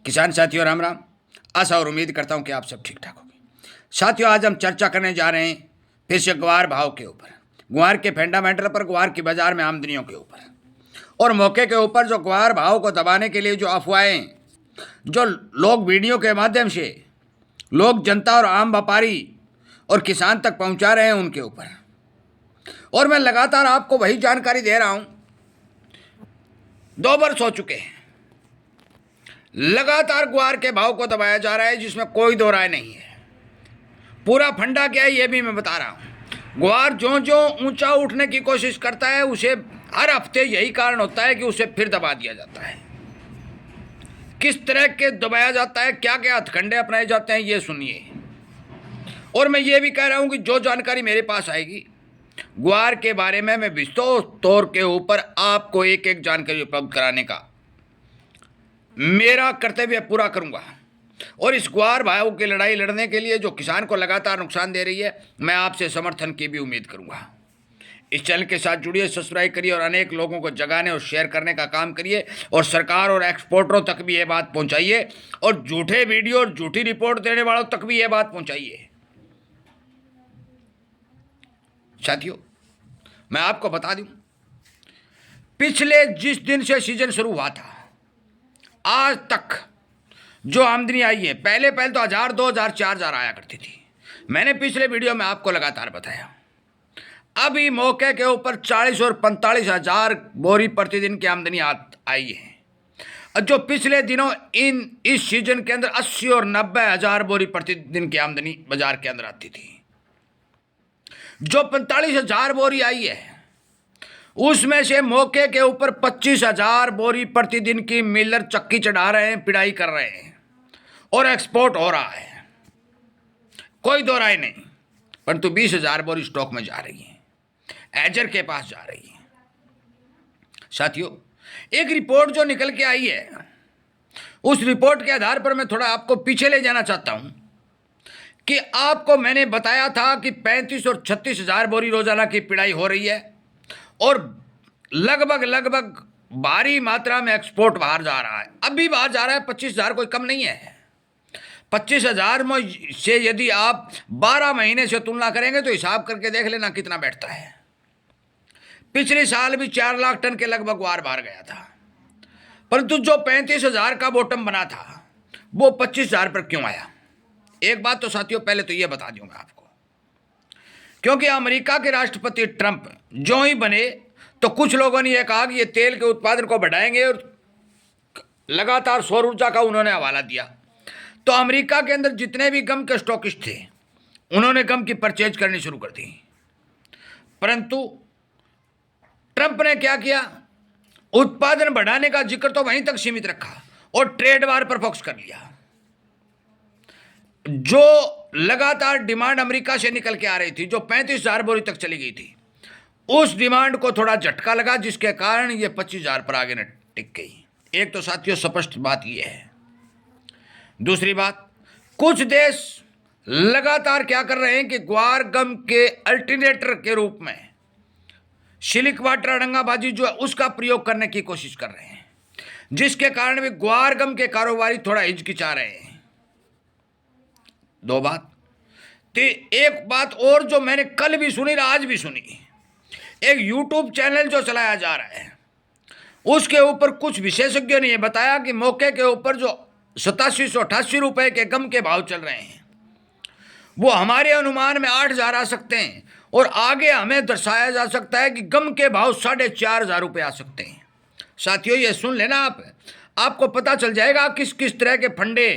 किसान साथियों राम राम। आशा और उम्मीद करता हूं कि आप सब ठीक ठाक होंगे। साथियों, आज हम चर्चा करने जा रहे हैं फिर से ग्वार भाव के ऊपर, ग्वार के फंडामेंटल पर, ग्वार की बाजार में आमदनियों के ऊपर और मौके के ऊपर जो ग्वार भाव को दबाने के लिए जो अफवाहें जो लोग वीडियो के माध्यम से लोग जनता और आम व्यापारी और किसान तक पहुंचा रहे हैं उनके ऊपर। और मैं लगातार आपको वही जानकारी दे रहा हूं। 2 वर्ष हो चुके हैं, लगातार ग्वार के भाव को दबाया जा रहा है, जिसमें कोई दो राय नहीं है। पूरा फंडा क्या है ये भी मैं बता रहा हूं। ग्वार जो जो ऊंचा उठने की कोशिश करता है, उसे हर हफ्ते यही कारण होता है कि उसे फिर दबा दिया जाता है। किस तरह के दबाया जाता है, क्या क्या हथकंडे अपनाए जाते हैं, ये सुनिए। और मैं ये भी कह रहा हूं कि जो जानकारी मेरे पास आएगी ग्वार के बारे में, मैं विस्तृत तौर के ऊपर आपको एक एक जानकारी उपलब्ध कराने का मेरा कर्तव्य पूरा करूंगा। और इस ग्वार भाव की लड़ाई लड़ने के लिए जो किसान को लगातार नुकसान दे रही है, मैं आपसे समर्थन की भी उम्मीद करूंगा। इस चैनल के साथ जुड़िए, सब्सक्राइब करिए और अनेक लोगों को जगाने और शेयर करने का काम करिए। और सरकार और एक्सपोर्टरों तक भी ये बात पहुंचाइए और झूठे वीडियो और झूठी रिपोर्ट देने वालों तक भी ये बात पहुंचाइए। साथियों, मैं आपको बता दूं, पिछले जिस दिन से सीजन शुरू हुआ था आज तक जो आमदनी आई है, पहले तो 1000, 2000, 4000 आया करती थी। मैंने पिछले वीडियो में आपको लगातार बताया। अभी मौके के ऊपर 40 और 45 हजार बोरी प्रतिदिन की आमदनी आई है। और जो पिछले दिनों इस सीजन के अंदर 80 और 90 हजार बोरी प्रतिदिन की आमदनी बाजार के अंदर आती थी, जो 45 हजार बोरी आई है उसमें से मौके के ऊपर 25 हजार बोरी प्रतिदिन की मिलर चक्की चढ़ा रहे हैं, पिड़ाई कर रहे हैं और एक्सपोर्ट हो रहा है, कोई दो राय नहीं। परंतु 20 हजार बोरी स्टॉक में जा रही है, एजर के पास जा रही है। साथियों, एक रिपोर्ट जो निकल के आई है, उस रिपोर्ट के आधार पर मैं थोड़ा आपको पीछे ले जाना चाहता हूं कि आपको मैंने बताया था कि 35 और 36 हजार बोरी रोजाना की पिड़ाई हो रही है और लगभग भारी मात्रा में एक्सपोर्ट बाहर जा रहा है। अभी बाहर जा रहा है 25,000, कोई कम नहीं है। 25,000 में से यदि आप 12 महीने से तुलना करेंगे तो हिसाब करके देख लेना कितना बैठता है। पिछले साल भी 4 लाख टन के लगभग ग्वार बाहर गया था, परंतु जो 35,000 का बॉटम बना था वो 25,000 पर क्यों आया? एक बात तो साथियों पहले तो ये बता दूंगा आपको, क्योंकि अमेरिका के राष्ट्रपति ट्रंप जो ही बने तो कुछ लोगों ने यह कहा कि ये तेल के उत्पादन को बढ़ाएंगे और लगातार सौर ऊर्जा का उन्होंने हवाला दिया। तो अमेरिका के अंदर जितने भी गम के स्टॉकिस्ट थे उन्होंने गम की परचेज करनी शुरू कर दी। परंतु ट्रंप ने क्या किया, उत्पादन बढ़ाने का जिक्र तो वहीं तक सीमित रखा और ट्रेड वार पर फोकस कर लिया। जो लगातार डिमांड अमेरिका से निकल के आ रही थी, जो 35,000 बोरी तक चली गई थी, उस डिमांड को थोड़ा झटका लगा, जिसके कारण ये 25,000 पर आगे न टिक गई। एक तो साथियों स्पष्ट बात यह है। दूसरी बात, कुछ देश लगातार क्या कर रहे हैं कि ग्वार गम के अल्टरनेटर के रूप में सिलिक वाटर अड़ंगाबाजी जो है उसका प्रयोग करने की कोशिश कर रहे हैं, जिसके कारण भी ग्वार गम के कारोबारी थोड़ा हिचकिचा रहे हैं। 2 बात। एक बात और जो मैंने कल भी सुनी, आज भी सुनी, एक यूट्यूब चैनल जो चलाया जा रहा है उसके ऊपर कुछ विशेषज्ञों ने यह बताया कि मौके के ऊपर जो 8788 रुपए के गम के भाव चल रहे हैं वो हमारे अनुमान में 8,000 आ सकते हैं और आगे हमें दर्शाया जा सकता है कि गम के भाव 4,500 रुपये आ सकते हैं। साथियों, ये सुन लेना, आपको पता चल जाएगा किस किस तरह के फंडे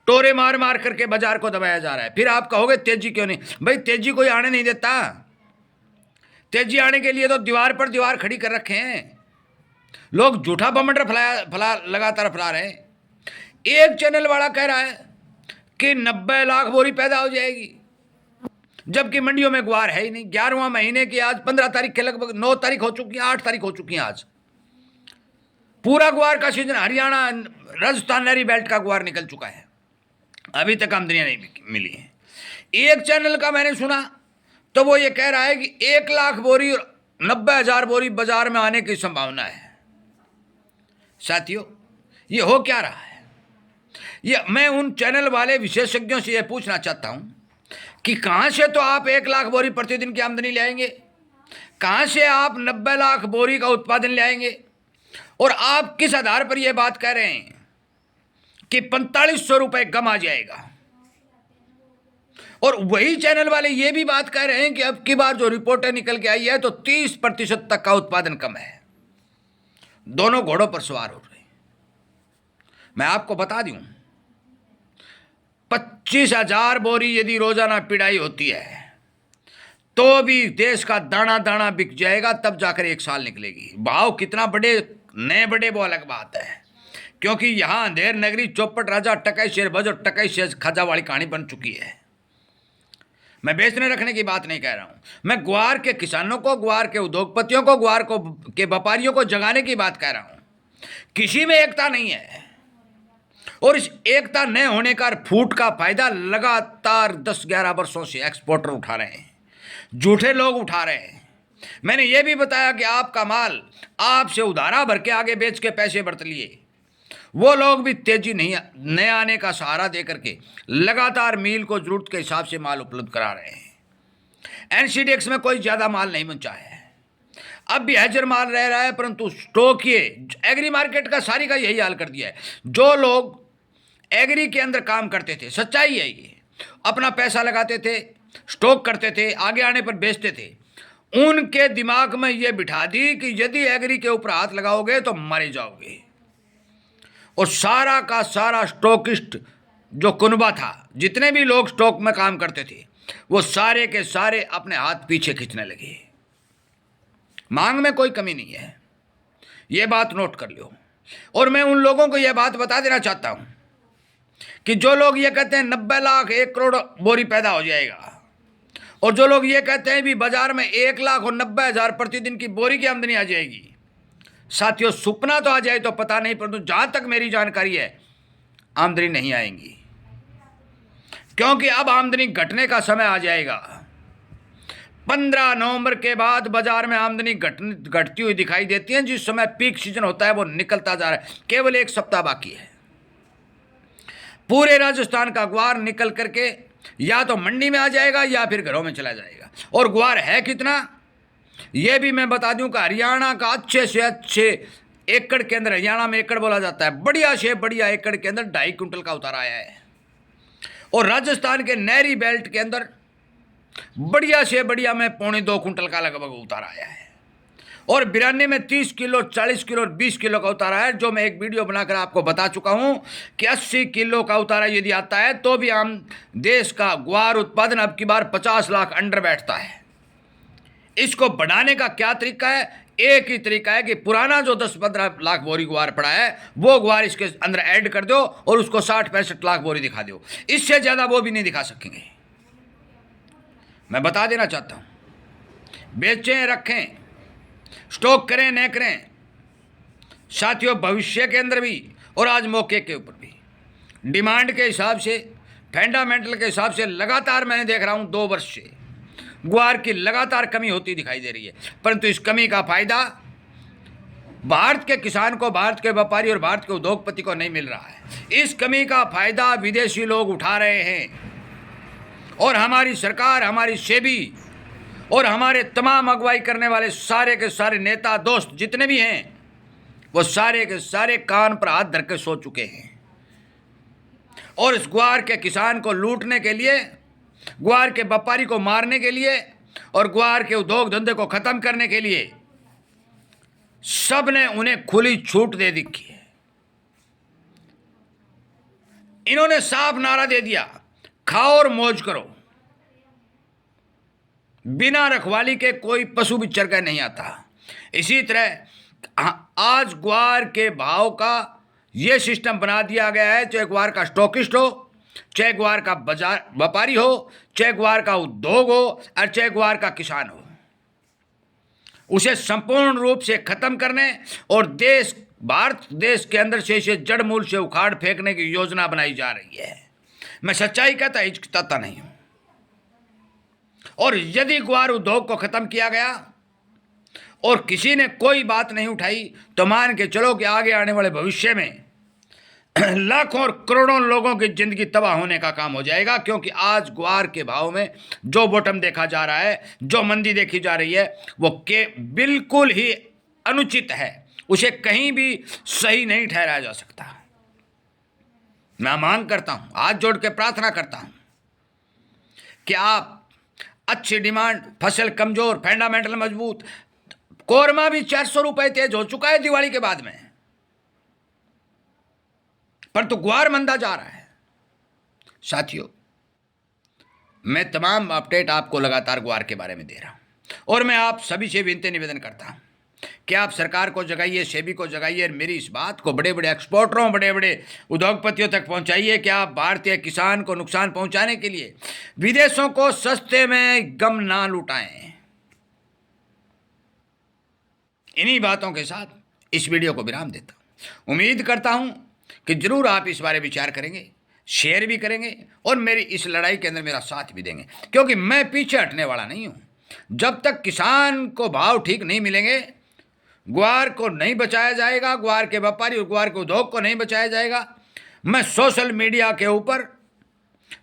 टोरे मार मार करके बाजार को दबाया जा रहा है। फिर आप कहोगे तेजी क्यों नहीं? भाई तेजी कोई आने नहीं देता। तेजी आने के लिए तो दीवार पर दीवार खड़ी कर रखे हैं। लोग झूठा बमंडर लगातार फैला रहे हैं। एक चैनल वाला कह रहा है कि 90 लाख बोरी पैदा हो जाएगी, जबकि मंडियों में ग्वार है ही नहीं। 11वां महीने की आज 15 तारीख के लगभग 9 तारीख हो चुकी है, 8 तारीख हो चुकी है आज। पूरा ग्वार का सीजन हरियाणा, राजस्थान, नहरी बेल्ट का ग्वार निकल चुका है, अभी तक आमदनियां नहीं मिली है। एक चैनल का मैंने सुना तो वो ये कह रहा है कि 1 लाख बोरी और 90,000 बोरी बाजार में आने की संभावना है। साथियों, ये हो क्या रहा है? ये मैं उन चैनल वाले विशेषज्ञों से ये पूछना चाहता हूं कि कहां से तो आप 1 लाख बोरी प्रतिदिन की आमदनी ले आएंगे, कहां से आप 90 लाख बोरी का उत्पादन ले आएंगे, और आप किस आधार पर यह बात कह रहे हैं कि 4500 रुपए कम आ जाएगा। और वही चैनल वाले ये भी बात कह रहे हैं कि अब की बार जो रिपोर्टें निकल के आई है तो 30% तक का उत्पादन कम है। दोनों घोड़ों पर सवार हो रहे। मैं आपको बता दूं, 25,000 बोरी यदि रोजाना पिड़ाई होती है तो भी देश का दाना दाना बिक जाएगा, तब जाकर 1 साल निकलेगी। भाव कितना बड़े नए बड़े वो अलग बात है, क्योंकि यहां अंधेर नगरी, चौपट राजा, टकई शेर बज और टकई शेर खजा वाली कहानी बन चुकी है। मैं बेचने रखने की बात नहीं कह रहा हूं, मैं ग्वार के किसानों को, ग्वार के उद्योगपतियों को, ग्वार को के व्यापारियों को जगाने की बात कह रहा हूं। किसी में एकता नहीं है, और इस एकता न होने का फूट का फायदा लगातार 10-11 वर्षों से एक्सपोर्टर उठा रहे हैं, झूठे लोग उठा रहे हैं। मैंने ये भी बताया कि आपका माल आपसे उधारा भर के आगे बेच के पैसे बरत लिए, वो लोग भी तेजी नहीं नए आने का सहारा दे करके लगातार मील को जरूरत के हिसाब से माल उपलब्ध करा रहे हैं। एनसीडीएक्स में कोई ज्यादा माल नहीं बचा है, अब भी हैजर माल रह रहा है, परंतु स्टॉक ये एग्री मार्केट का सारी का यही हाल कर दिया है। जो लोग एग्री के अंदर काम करते थे, सच्चाई है ये, अपना पैसा लगाते थे, स्टॉक करते थे, आगे आने पर बेचते थे, उनके दिमाग में ये बिठा दी कि यदि एग्री के ऊपर हाथ लगाओगे तो मारे जाओगे। और सारा का सारा स्टॉकिस्ट जो कुनबा था, जितने भी लोग स्टॉक में काम करते थे, वो सारे के सारे अपने हाथ पीछे खींचने लगे। मांग में कोई कमी नहीं है, ये बात नोट कर लो। और मैं उन लोगों को यह बात बता देना चाहता हूं कि जो लोग ये कहते हैं 90 लाख 1 करोड़ बोरी पैदा हो जाएगा, और जो लोग ये कहते हैं भी बाजार में 1 लाख और 90,000 प्रतिदिन की बोरी की आमदनी आ जाएगी, साथियों सपना तो आ जाए तो पता नहीं, परंतु जहां तक मेरी जानकारी है आमदनी नहीं आएंगी, क्योंकि अब आमदनी घटने का समय आ जाएगा। 15 नवंबर के बाद बाजार में आमदनी घटती हुई दिखाई देती है। जिस समय पीक सीजन होता है वो निकलता जा रहा है, केवल 1 सप्ताह बाकी है। पूरे राजस्थान का ग्वार निकल करके या तो मंडी में आ जाएगा या फिर घरों में चला जाएगा। और ग्वार है कितना, यह भी मैं बता दूं कि हरियाणा का अच्छे से अच्छे एकड़ के अंदर, हरियाणा में एकड़ बोला जाता है, बढ़िया से बढ़िया एकड़ के अंदर 2.5 कुंटल का उतारा आया है। और राजस्थान के नहरी बेल्ट के अंदर बढ़िया से बढ़िया में 2.25 कुंटल का लगभग उतारा आया है। और बिरानी में 30 किलो, 40 किलो और 20 किलो का उतारा है, जो मैं एक वीडियो बनाकर आपको बता चुका हूं कि 80 किलो का उतारा यदि आता है तो भी आम देश का ग्वार उत्पादन अब की बार 50 लाख अंडर बैठता है। इसको बढ़ाने का क्या तरीका है? एक ही तरीका है कि पुराना जो 10-15 लाख बोरी ग्वार पड़ा है वो ग्वार इसके अंदर ऐड कर दो और उसको 60-65 लाख बोरी दिखा दो। इससे ज्यादा वो भी नहीं दिखा सकेंगे। मैं बता देना चाहता हूं, बेचें रखें, स्टॉक करें न करें, साथियों भविष्य के अंदर भी और आज मौके के ऊपर भी डिमांड के हिसाब से, फंडामेंटल के हिसाब से लगातार मैंने देख रहा हूं 2 वर्ष से ग्वार की लगातार कमी होती दिखाई दे रही है। परंतु इस कमी का फायदा भारत के किसान को, भारत के व्यापारी और भारत के उद्योगपति को नहीं मिल रहा है। इस कमी का फायदा विदेशी लोग उठा रहे हैं और हमारी सरकार, हमारी सेबी और हमारे तमाम अगुवाई करने वाले सारे के सारे नेता दोस्त जितने भी हैं वो सारे के सारे कान पर हाथ धर के सो चुके हैं। और इस ग्वार के किसान को लूटने के लिए, ग्वार के व्यापारी को मारने के लिए और ग्वार के उद्योग धंधे को खत्म करने के लिए सब ने उन्हें खुली छूट दे रखी है। इन्होंने साफ नारा दे दिया, खाओ और मौज करो, बिना रखवाली के कोई पशु भी चर कर नहीं आता। इसी तरह आज ग्वार के भाव का यह सिस्टम बना दिया गया है, चाहे ग्वार का स्टॉकिस्ट हो, चाहे ग्वार का बाजार व्यापारी हो, चाहे ग्वार का उद्योग हो और चाहे ग्वार का किसान हो, उसे संपूर्ण रूप से खत्म करने और भारत देश के अंदर से इसे जड़ मूल से उखाड़ फेंकने की योजना बनाई जा रही है। मैं सच्चाई कहता, हिचकिचाता नहीं हूं। और यदि ग्वार उद्योग को खत्म किया गया और किसी ने कोई बात नहीं उठाई तो मान के चलो कि आगे आने वाले भविष्य में लाखों और करोड़ों लोगों की जिंदगी तबाह होने का काम हो जाएगा, क्योंकि आज ग्वार के भाव में जो बॉटम देखा जा रहा है, जो मंदी देखी जा रही है, वो के बिल्कुल ही अनुचित है। उसे कहीं भी सही नहीं ठहराया जा सकता। मैं मांग करता हूं, हाथ जोड़ के प्रार्थना करता हूं कि आप अच्छी डिमांड, फसल कमजोर, फंडामेंटल मजबूत, कोरमा भी 400 रुपए तेज हो चुका है दिवाली के बाद में, पर तो ग्वार मंदा जा रहा है। साथियों, मैं तमाम अपडेट आपको लगातार ग्वार के बारे में दे रहा हूं, और मैं आप सभी से विनती निवेदन करता हूं कि आप सरकार को जगाइए, सेबी को जगाइए, और मेरी इस बात को बड़े बड़े एक्सपोर्टरों, बड़े बड़े उद्योगपतियों तक पहुंचाइए कि आप भारतीय किसान को नुकसान पहुंचाने के लिए विदेशों को सस्ते में गम ना लुटाएं। इन्हीं बातों के साथ इस वीडियो को विराम देता हूं। उम्मीद करता हूं कि जरूर आप इस बारे विचार करेंगे, शेयर भी करेंगे, और मेरी इस लड़ाई के अंदर मेरा साथ भी देंगे, क्योंकि मैं पीछे हटने वाला नहीं हूं। जब तक किसान को भाव ठीक नहीं मिलेंगे, ग्वार को नहीं बचाया जाएगा, ग्वार के व्यापारी और ग्वार के उद्योग को नहीं बचाया जाएगा, मैं सोशल मीडिया के ऊपर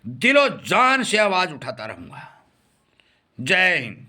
दिलो जान से आवाज उठाता रहूंगा। जय हिंद।